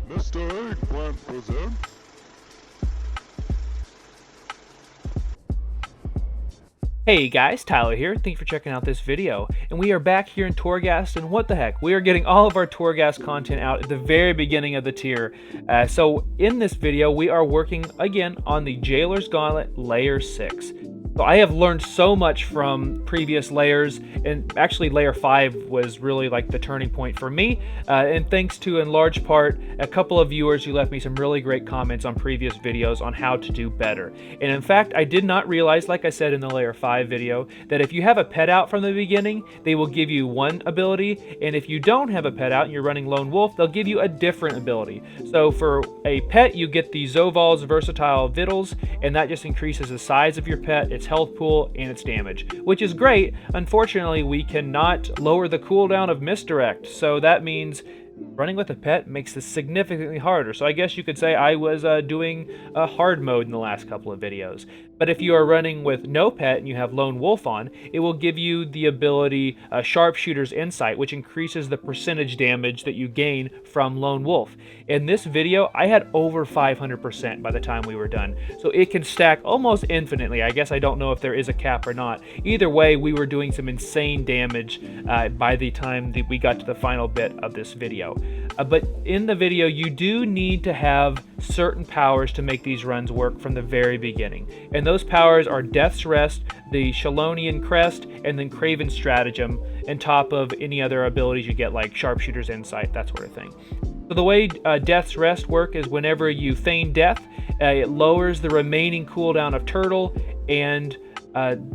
Mr. Eggplant present. Hey guys, Tyler here. Thanks for checking out this video. And we are back here in Torghast, and what the heck, we are getting all of our Torghast content out at the very beginning of the tier. So in this video, we are working again on the Jailer's Gauntlet Layer 6. So I have learned so much from previous layers, and actually Layer 5 was really like the turning point for me, and thanks to, in large part, a couple of viewers who left me some really great comments on previous videos on how to do better. And in fact, I did not realize, like I said in the Layer 5 video, that if you have a pet out from the beginning, they will give you one ability, and if you don't have a pet out and you're running Lone Wolf, they'll give you a different ability. So for a pet, you get the Zoval's Versatile Victuals, and that just increases the size of your pet, its health pool, and its damage, which is great. Unfortunately, we cannot lower the cooldown of Misdirect, so that means running with a pet makes this significantly harder. So I guess you could say I was doing a hard mode in the last couple of videos. But if you are running with no pet and you have Lone Wolf on, it will give you the ability Sharpshooter's Insight, which increases the percentage damage that you gain from Lone Wolf. In this video, I had over 500% by the time we were done. So it can stack almost infinitely. I guess I don't know if there is a cap or not. Either way, we were doing some insane damage by the time that we got to the final bit of this video. But in the video, you do need to have certain powers to make these runs work from the very beginning. And those powers are Death's Rest, the Shalonian Crest, and then Craven's Stratagem, on top of any other abilities you get like Sharpshooter's Insight, that sort of thing. So the way Death's Rest work is whenever you feign death, it lowers the remaining cooldown of Turtle and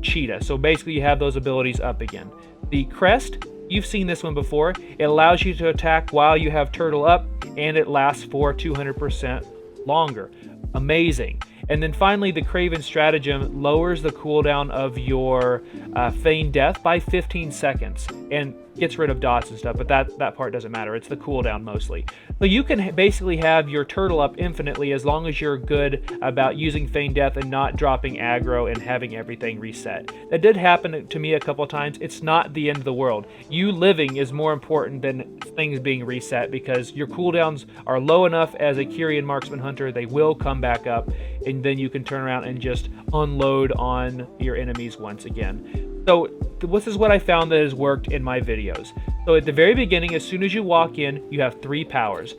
Cheetah. So basically you have those abilities up again. The Crest, you've seen this one before. It allows you to attack while you have Turtle up, and it lasts for 200% longer. Amazing. And then finally, the Craven Stratagem lowers the cooldown of your Feign Death by 15 seconds and gets rid of dots and stuff, but that part doesn't matter. It's the cooldown mostly. So you can basically have your Turtle up infinitely as long as you're good about using Feign Death and not dropping aggro and having everything reset. That did happen to me a couple of times. It's not the end of the world. You living is more important than things being reset, because your cooldowns are low enough as a Kyrian Marksman Hunter, they will come back up, and then you can turn around and just unload on your enemies once again. So this is what I found that has worked in my videos. So at the very beginning, as soon as you walk in, you have 3 powers.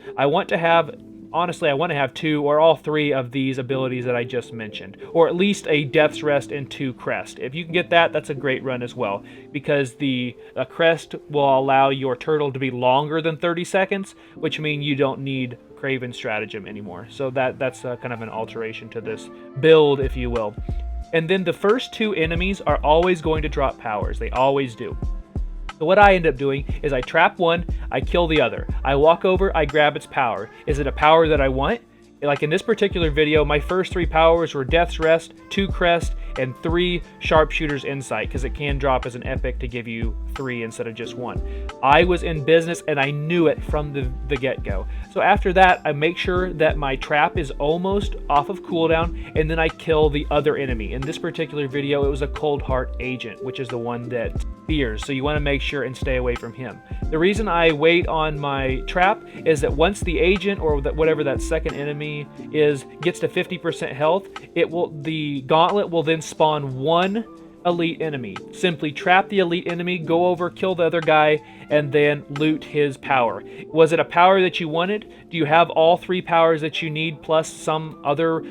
Honestly, I want to have 2 or all 3 of these abilities that I just mentioned, or at least a Death's Rest and 2 Crest. If you can get that, that's a great run as well, because the Crest will allow your Turtle to be longer than 30 seconds, which means you don't need Craven Stratagem anymore. So that's kind of an alteration to this build, if you will. And then the first 2 enemies are always going to drop powers. They always do. So what I end up doing is I trap one, I kill the other. I walk over, I grab its power. Is it a power that I want? Like in this particular video, my first 3 powers were Death's Rest, 2 Crest, and 3 Sharpshooter's Insight, because it can drop as an epic to give you 3 instead of just 1. I was in business and I knew it from the get-go. So after that, I make sure that my trap is almost off of cooldown, and then I kill the other enemy. In this particular video, it was a Cold Heart Agent, which is the one that fears, so you want to make sure and stay away from him. The reason I wait on my trap is that once the agent, or whatever that second enemy is, gets to 50% health, the gauntlet will then spawn 1 elite enemy. Simply trap the elite enemy, go over, kill the other guy, and then loot his power. Was it a power that you wanted? Do you have all 3 powers that you need plus some other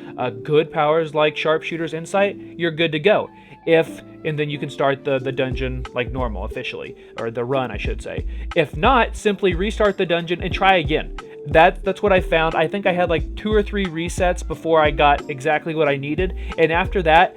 good powers like Sharpshooter's Insight? You're good to go. And then you can start the dungeon like normal officially, or the run I should say. If not, simply restart the dungeon and try again. That's what I found. I think I had like 2 or 3 resets before I got exactly what I needed, and after that,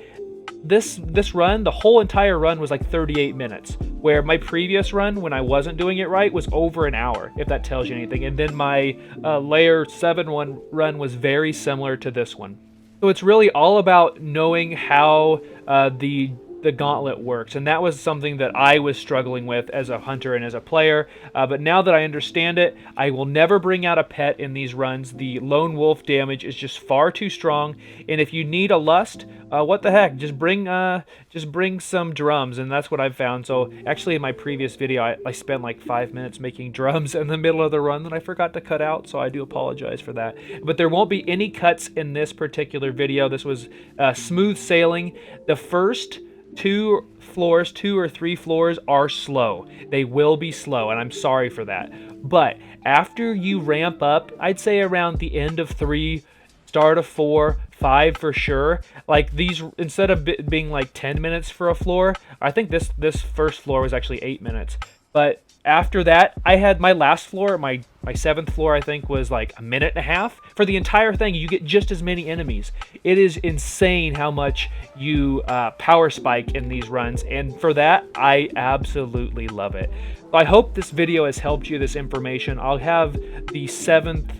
this run, the whole entire run was like 38 minutes, where my previous run, when I wasn't doing it right, was over an hour, if that tells you anything. And then my layer 7 run was very similar to this one. So it's really all about knowing how the Gauntlet works, and that was something that I was struggling with as a hunter and as a player, but now that I understand it, I will never bring out a pet in these runs. The lone wolf damage is just far too strong, and if you need a lust, what the heck, just bring some drums, and that's what I've found. So actually in my previous video, I spent like 5 minutes making drums in the middle of the run that I forgot to cut out, so I do apologize for that. But there won't be any cuts in this particular video. This was smooth sailing. The first two or three floors are slow. They will be slow, and I'm sorry for that. But after you ramp up, I'd say around the end of 3, start of 4, 5 for sure. Like these, instead of being like 10 minutes for a floor, I think this first floor was actually 8 minutes. But after that, I had my last floor, my 7th floor, I think, was like 1.5 minutes. For the entire thing, you get just as many enemies. It is insane how much you power spike in these runs, and for that, I absolutely love it. So I hope this video has helped you, this information. I'll have the 7th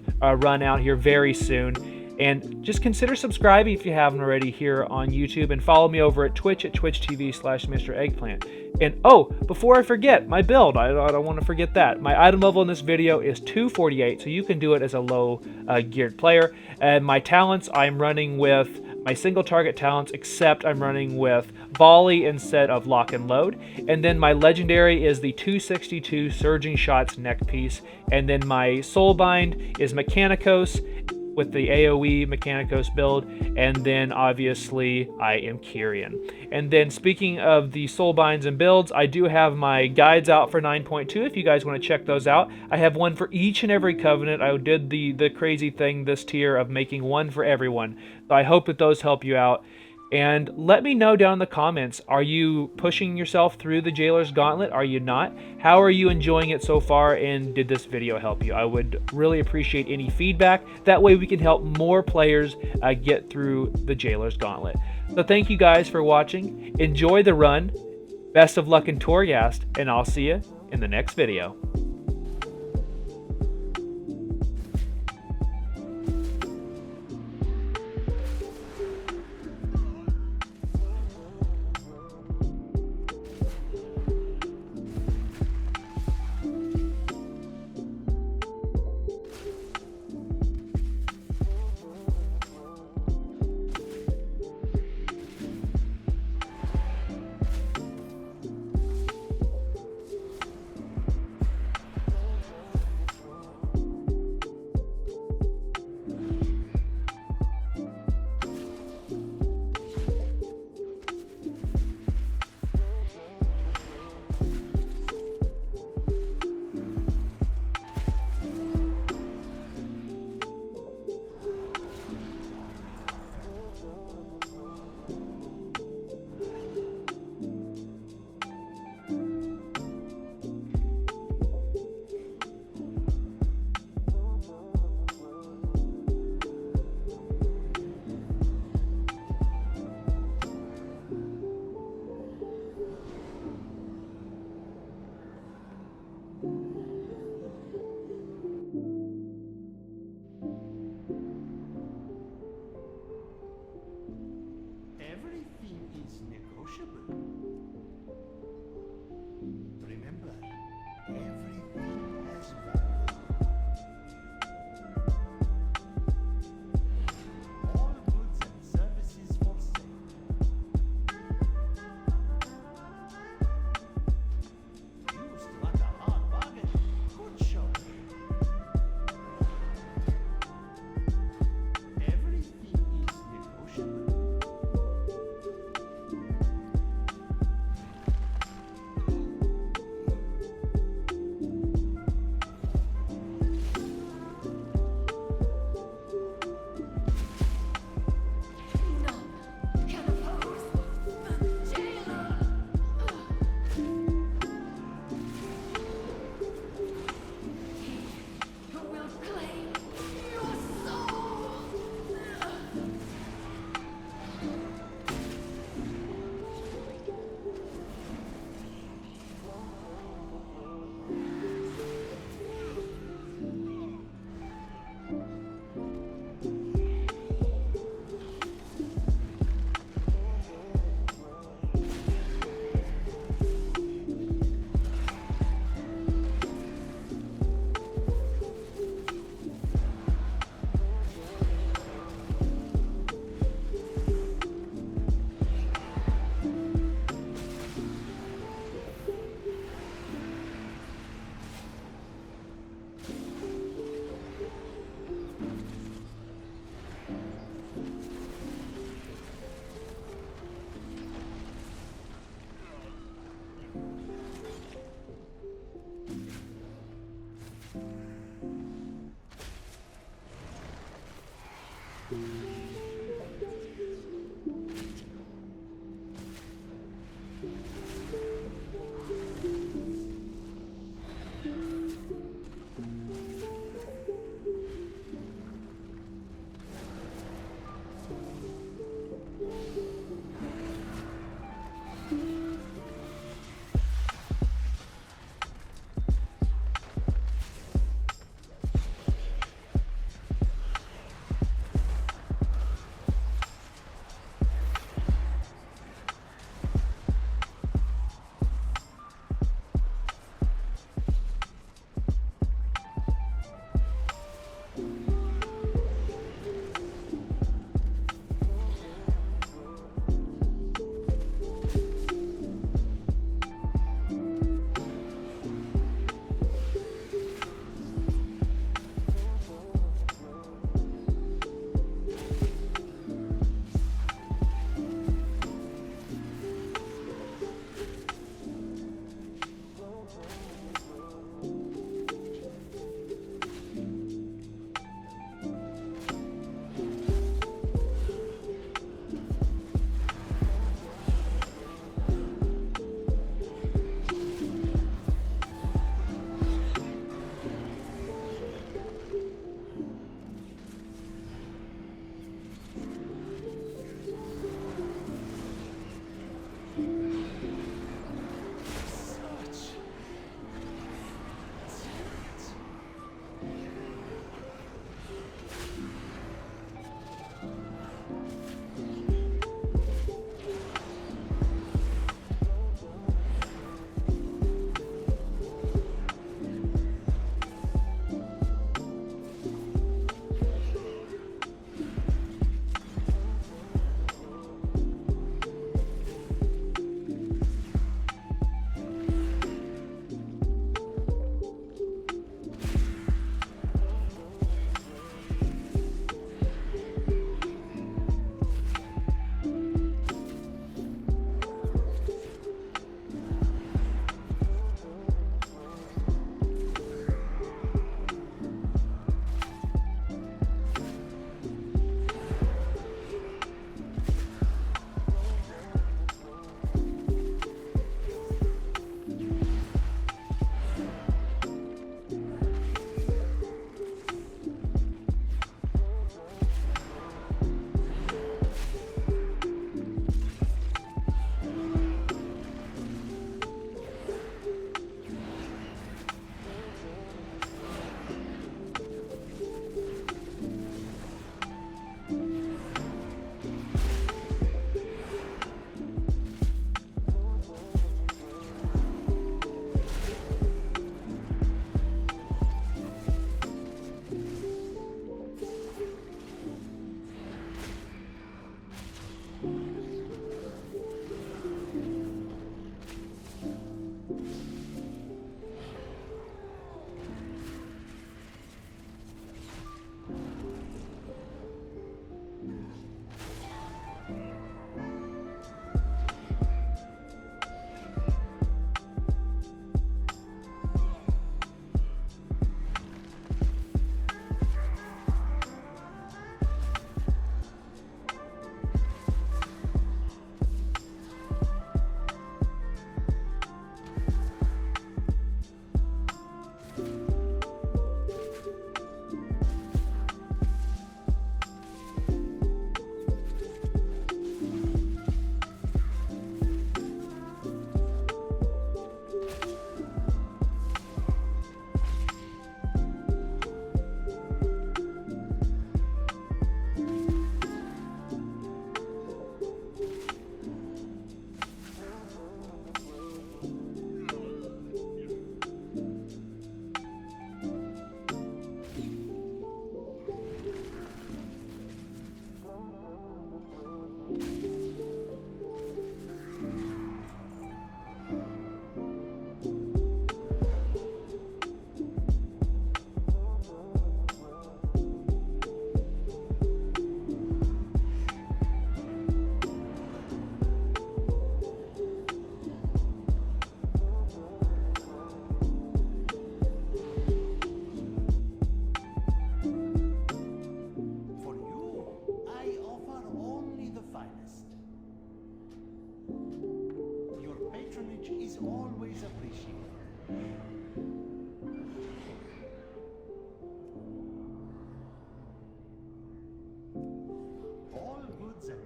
run out here very soon. And just consider subscribing if you haven't already here on YouTube, and follow me over at Twitch at twitch.tv/Mr. Eggplant. And oh, before I forget, my build, I don't want to forget that. My item level in this video is 248, so you can do it as a low geared player. And my talents, I'm running with my single target talents, except I'm running with volley instead of lock and load. And then my legendary is the 262 surging shots neck piece. And then my Soulbind is Mikanikos with the AOE Mikanikos build, and then obviously I am Kyrian. And then speaking of the Soulbinds and builds, I do have my guides out for 9.2 if you guys want to check those out. I have one for each and every covenant. I did the crazy thing this tier of making one for everyone. So I hope that those help you out. And let me know down in the comments, are you pushing yourself through the Jailer's Gauntlet? Are you not? How are you enjoying it so far, and did this video help you? I would really appreciate any feedback. That way we can help more players get through the Jailer's Gauntlet. So thank you guys for watching. Enjoy the run. Best of luck in Torghast, and I'll see you in the next video.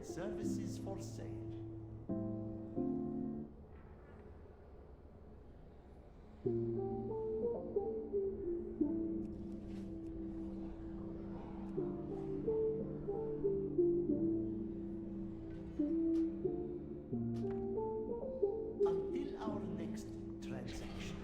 services for sale. Until our next transaction.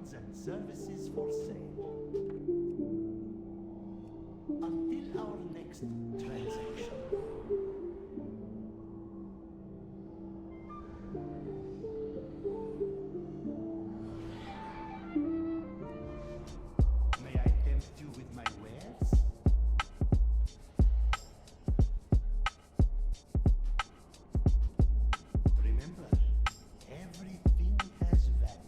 goods and services for sale. Until our next transaction. May I tempt you with my wares? Remember, everything has value.